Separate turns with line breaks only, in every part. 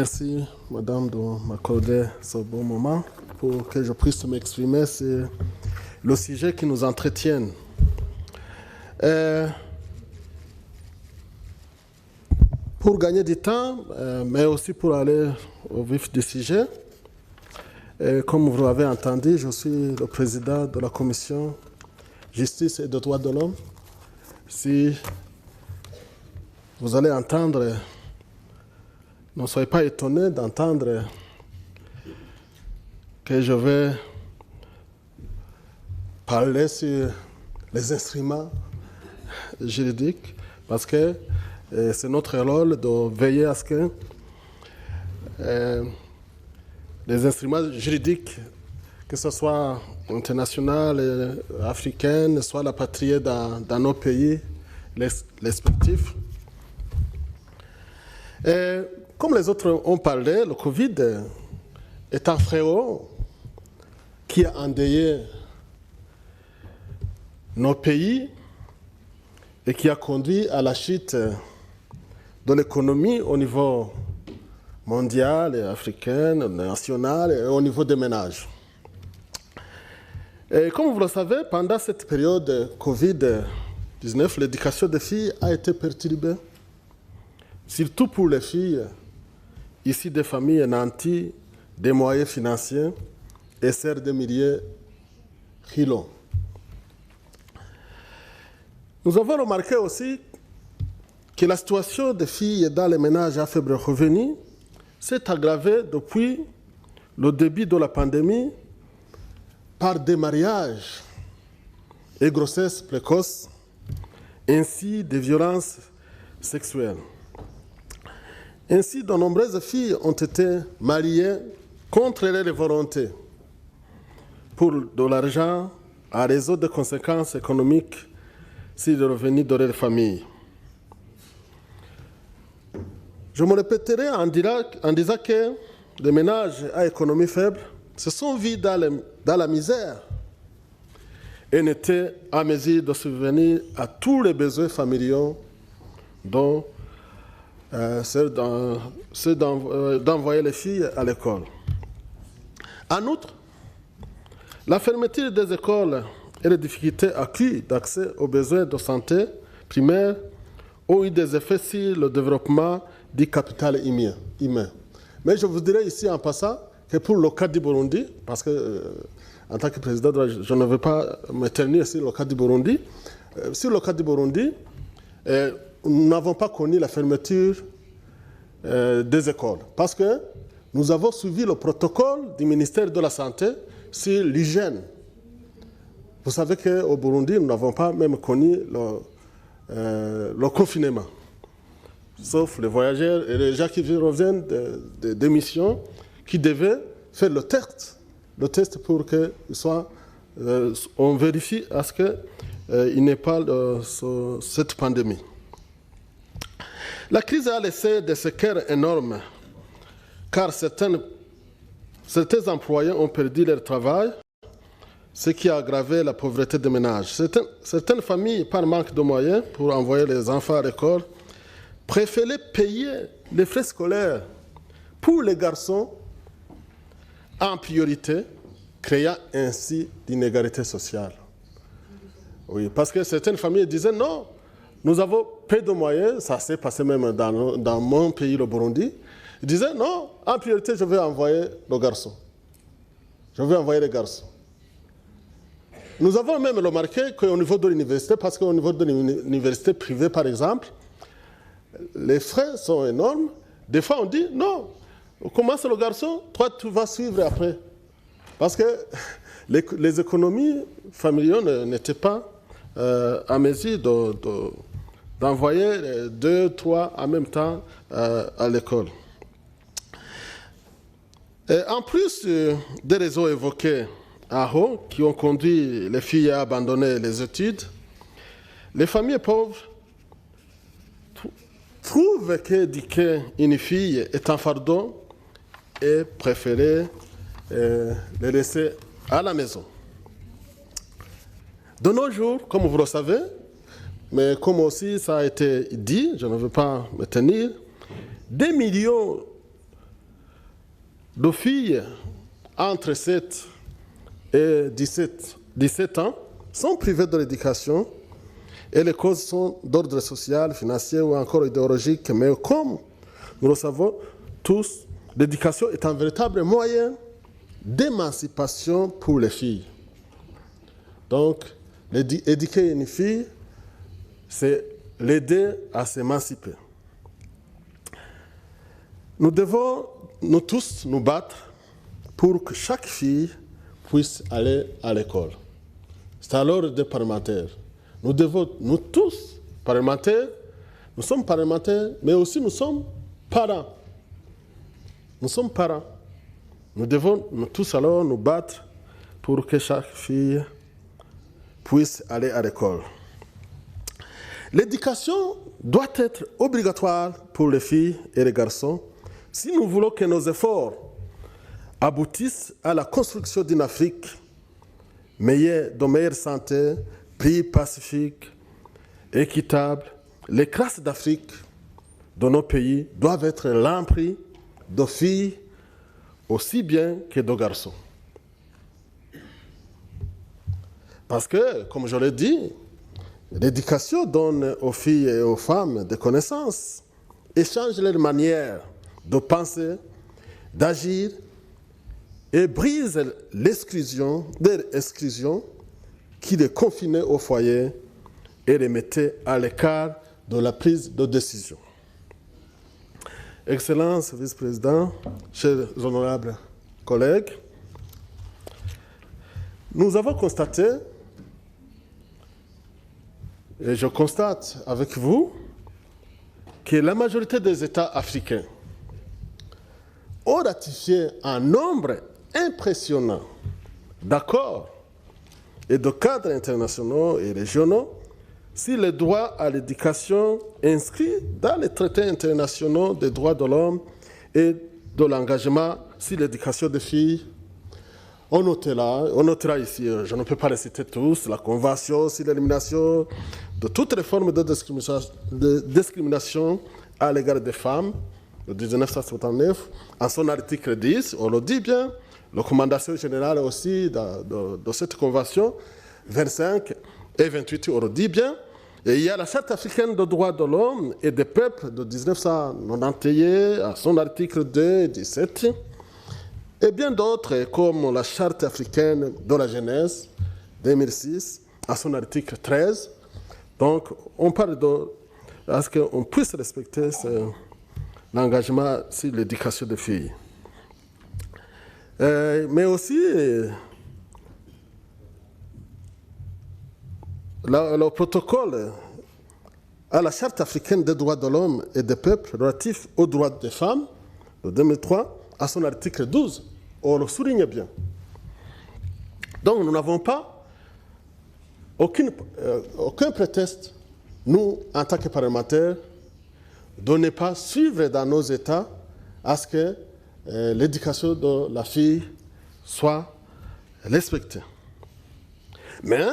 Merci, madame, de m'accorder ce bon moment pour que je puisse m'exprimer sur le sujet qui nous entretient. Pour gagner du temps, mais aussi pour aller au vif du sujet, comme vous l'avez entendu, je suis le président de la commission Justice et des droits de l'homme. Si vous allez entendre, ne soyez pas étonnés d'entendre que je vais parler sur les instruments juridiques, parce que c'est notre rôle de veiller à ce que les instruments juridiques, que ce soit international, africain, soit rapatriés dans nos pays respectifs. Et comme les autres ont parlé, le Covid est un fléau qui a endeuillé nos pays et qui a conduit à la chute de l'économie au niveau mondial, africain, national et au niveau des ménages. Et comme vous le savez, pendant cette période Covid-19, l'éducation des filles a été perturbée, surtout pour les filles issues des familles nanties des moyens financiers et celles des milieux ruraux. Nous avons remarqué aussi que la situation des filles dans les ménages à faible revenu s'est aggravée depuis le début de la pandémie par des mariages et grossesses précoces, ainsi des violences sexuelles. Ainsi, de nombreuses filles ont été mariées contre leur volonté pour de l'argent à raison de conséquences économiques sur le revenu de leur famille. Je me répéterai en disant que les ménages à économie faible se sont vus dans la misère et n'étaient à mesure de subvenir à tous les besoins familiaux, dont ceux d'envoyer les filles à l'école. En outre, la fermeture des écoles et les difficultés accrues d'accès aux besoins de santé primaire ont eu des effets sur le développement du capital humain. Mais je vous dirais ici en passant que pour le cas du Burundi, parce que en tant que président, je ne veux pas m'éterniser sur le cas du Burundi, sur le cas du Burundi, nous n'avons pas connu la fermeture des écoles, parce que nous avons suivi le protocole du ministère de la Santé sur l'hygiène. Vous savez qu'au Burundi, nous n'avons pas même connu le confinement, sauf les voyageurs et les gens qui reviennent des missions qui devaient faire le test pour que on vérifie à ce qu'il n'y ait pas cette pandémie. La crise a laissé des séquelles énormes, car certains employés ont perdu leur travail, ce qui a aggravé la pauvreté des ménages. Certaines familles, par manque de moyens pour envoyer les enfants à l'école, préféraient payer les frais scolaires pour les garçons en priorité, créant ainsi l'inégalité sociale. Oui, parce que certaines familles disaient non, nous avons peu de moyens, ça s'est passé même dans mon pays, le Burundi. Ils disaient non, en priorité, je vais envoyer le garçon. Je vais envoyer les garçons. Nous avons même remarqué qu'au niveau de l'université, parce qu'au niveau de l'université privée, par exemple, les frais sont énormes. Des fois, on dit non, on commence le garçon, toi, tu vas suivre après. Parce que les économies familiales n'étaient pas à mesure d'envoyer 2, 3 en même temps à l'école. En plus des réseaux évoqués à haut, qui ont conduit les filles à abandonner les études, les familles pauvres trouvent qu'éduquer une fille est un fardeau et préfèrent les laisser à la maison. De nos jours, comme vous le savez, mais comme aussi ça a été dit, je ne veux pas me tenir, des millions de filles entre 7 et 17 ans sont privées de l'éducation et les causes sont d'ordre social, financier ou encore idéologique. Mais comme nous le savons tous, l'éducation est un véritable moyen d'émancipation pour les filles. Donc, éduquer une fille, c'est l'aider à s'émanciper. Nous devons, nous tous, nous battre pour que chaque fille puisse aller à l'école. C'est alors des parlementaires. Nous devons, nous tous, parlementaires, nous sommes parlementaires, mais aussi nous sommes parents. Nous sommes parents. Nous devons, nous tous alors, nous battre pour que chaque fille puisse aller à l'école. L'éducation doit être obligatoire pour les filles et les garçons si nous voulons que nos efforts aboutissent à la construction d'une Afrique de meilleure santé, paix pacifique, équitable. Les classes d'Afrique de nos pays doivent être l'empris de filles aussi bien que de garçons. Parce que, comme je l'ai dit, l'éducation donne aux filles et aux femmes des connaissances et change leur manière de penser, d'agir et brise l'exclusion qui les confinait au foyer et les mettait à l'écart de la prise de décision. Excellence, vice-président, chers honorables collègues, nous avons constaté, et je constate avec vous, que la majorité des États africains ont ratifié un nombre impressionnant d'accords et de cadres internationaux et régionaux sur les droits à l'éducation inscrits dans les traités internationaux des droits de l'homme et de l'engagement sur l'éducation des filles. On notera ici, je ne peux pas les citer tous, la Convention sur l'élimination de toutes les formes de discrimination à l'égard des femmes de 1969, en son article 10, on le dit bien, la recommandation générale aussi de cette convention, 25 et 28, on le dit bien. Et il y a la Charte africaine des droits de l'homme et des peuples de 1991, à son article 2 et 17, et bien d'autres, comme la Charte africaine de la jeunesse, 2006, à son article 13. Donc, on parle à ce qu'on puisse respecter l'engagement sur l'éducation des filles. Mais aussi, le protocole à la Charte africaine des droits de l'homme et des peuples relatif aux droits des femmes, de 2003, à son article 12, on le souligne bien. Donc, nous n'avons pas aucun prétexte, nous, en tant que parlementaires, de ne pas suivre dans nos États à ce que l'éducation de la fille soit respectée. Mais,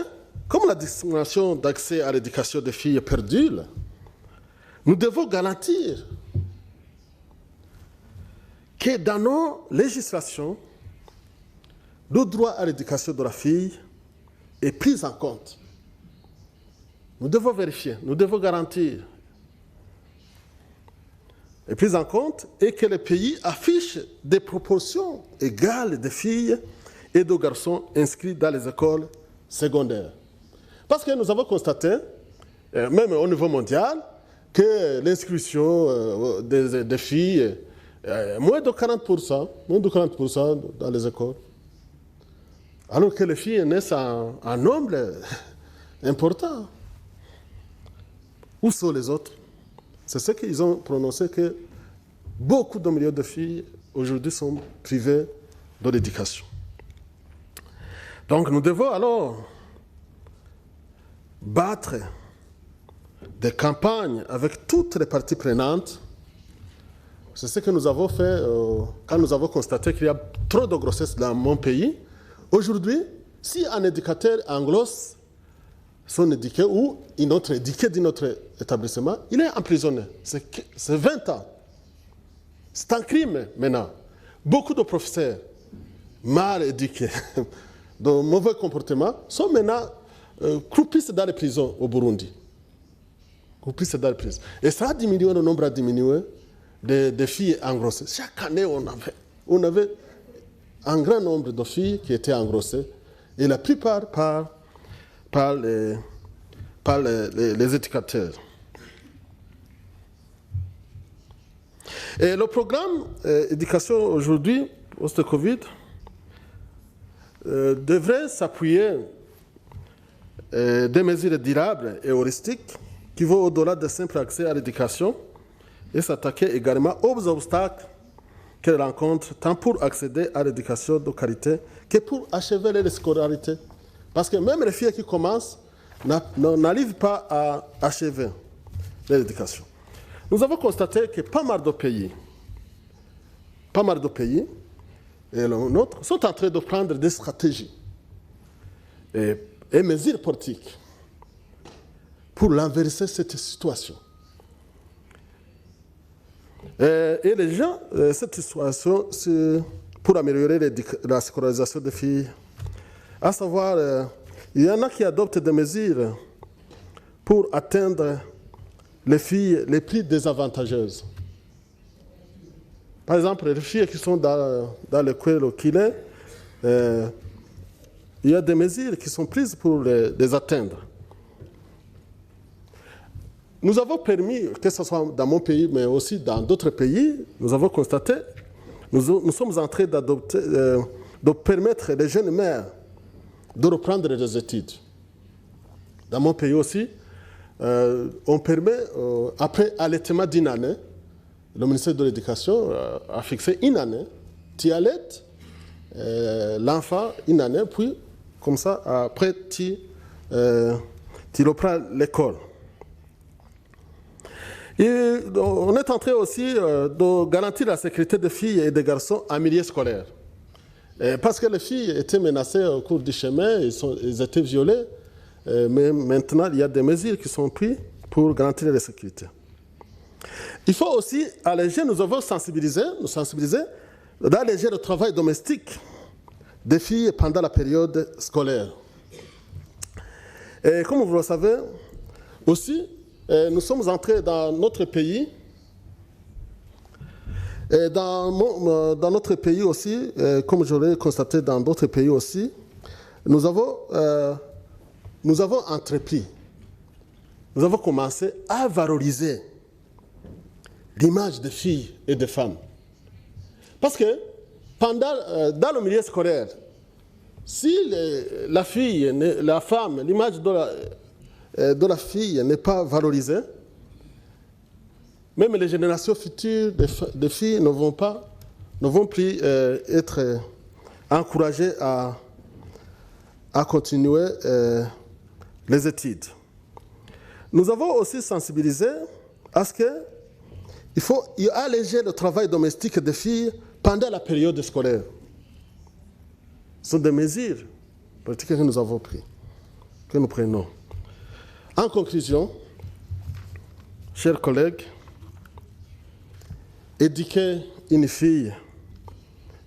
comme la discrimination d'accès à l'éducation des filles perdure, nous devons garantir que dans nos législations, le droit à l'éducation de la fille est pris en compte. Nous devons vérifier, nous devons garantir est prise en compte et que le pays affiche des proportions égales de filles et de garçons inscrits dans les écoles secondaires. Parce que nous avons constaté, même au niveau mondial, que l'inscription des filles est moins de 40% dans les écoles. Alors que les filles naissent en nombre important. Où sont les autres? C'est ce qu'ils ont prononcé, que beaucoup de millions de filles aujourd'hui sont privées de l'éducation. Donc nous devons alors battre des campagnes avec toutes les parties prenantes. C'est ce que nous avons fait quand nous avons constaté qu'il y a trop de grossesses dans mon pays. Aujourd'hui, si un éducateur anglo-saxon sont éduqués ou une autre éduquée de notre établissement, il est emprisonné. C'est 20 ans. C'est un crime maintenant. beaucoup de professeurs mal éduqués, de mauvais comportements, sont maintenant croupissent dans les prisons au Burundi. Croupissent dans les prisons. Et ça a diminué, le nombre a diminué de filles engrossées. Chaque année, on avait un grand nombre de filles qui étaient engrossées, et la plupart par les éducateurs. Et le programme éducation aujourd'hui, post-Covid, devrait s'appuyer des mesures durables et holistiques qui vont au-delà de simple accès à l'éducation et s'attaquer également aux obstacles qu'elle rencontre tant pour accéder à l'éducation de qualité que pour achever les scolarités. Parce que même les filles qui commencent n'arrivent pas à achever l'éducation. Nous avons constaté que pas mal de pays, et le nôtre, sont en train de prendre des stratégies et mesures politiques pour renverser cette situation. Et les gens, cette situation, c'est pour améliorer la scolarisation des filles. À savoir, il y en a qui adoptent des mesures pour atteindre les filles les plus désavantageuses. Par exemple, les filles qui sont dans l'école au Kilé, il y a des mesures qui sont prises pour les atteindre. Nous avons permis, que ce soit dans mon pays, mais aussi dans d'autres pays, nous avons constaté, nous sommes en train d'adopter, de permettre les jeunes mères de reprendre les études. Dans mon pays aussi, on permet, après allaitement d'une année, le ministère de l'Éducation a fixé une année, tu allaites l'enfant une année, puis comme ça, après, tu reprends l'école. Et on est en train aussi de garantir la sécurité des filles et des garçons en milieu scolaire. Parce que les filles étaient menacées au cours du chemin, elles étaient violées, mais maintenant il y a des mesures qui sont prises pour garantir la sécurité. Il faut aussi alléger, nous avons sensibilisé, d'alléger le travail domestique des filles pendant la période scolaire. Et comme vous le savez, aussi, nous sommes entrés dans notre pays, et dans notre pays aussi, comme je l'ai constaté dans d'autres pays aussi, nous avons entrepris, nous avons commencé à valoriser l'image des filles et des femmes. Parce que dans le milieu scolaire, si la femme, l'image de la fille n'est pas valorisée, même les générations futures de filles ne vont plus être encouragées à continuer les études. Nous avons aussi sensibilisé à ce qu'il faut alléger le travail domestique des filles pendant la période scolaire. Ce sont des mesures politiques que nous avons prises, que nous prenons. En conclusion, chers collègues, éduquer une fille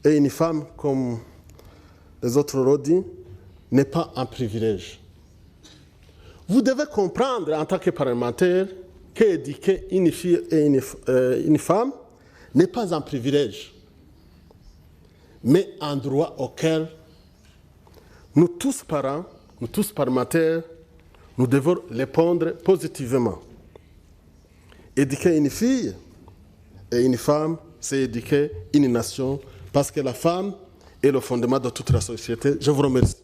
et une femme, comme les autres l'ont dit, n'est pas un privilège. Vous devez comprendre en tant que parlementaire qu'éduquer une fille et une femme n'est pas un privilège, mais un droit auquel nous tous parents, nous tous parlementaires, nous devons répondre positivement. Éduquer une fille et une femme, c'est éduquer une nation, parce que la femme est le fondement de toute la société. Je vous remercie.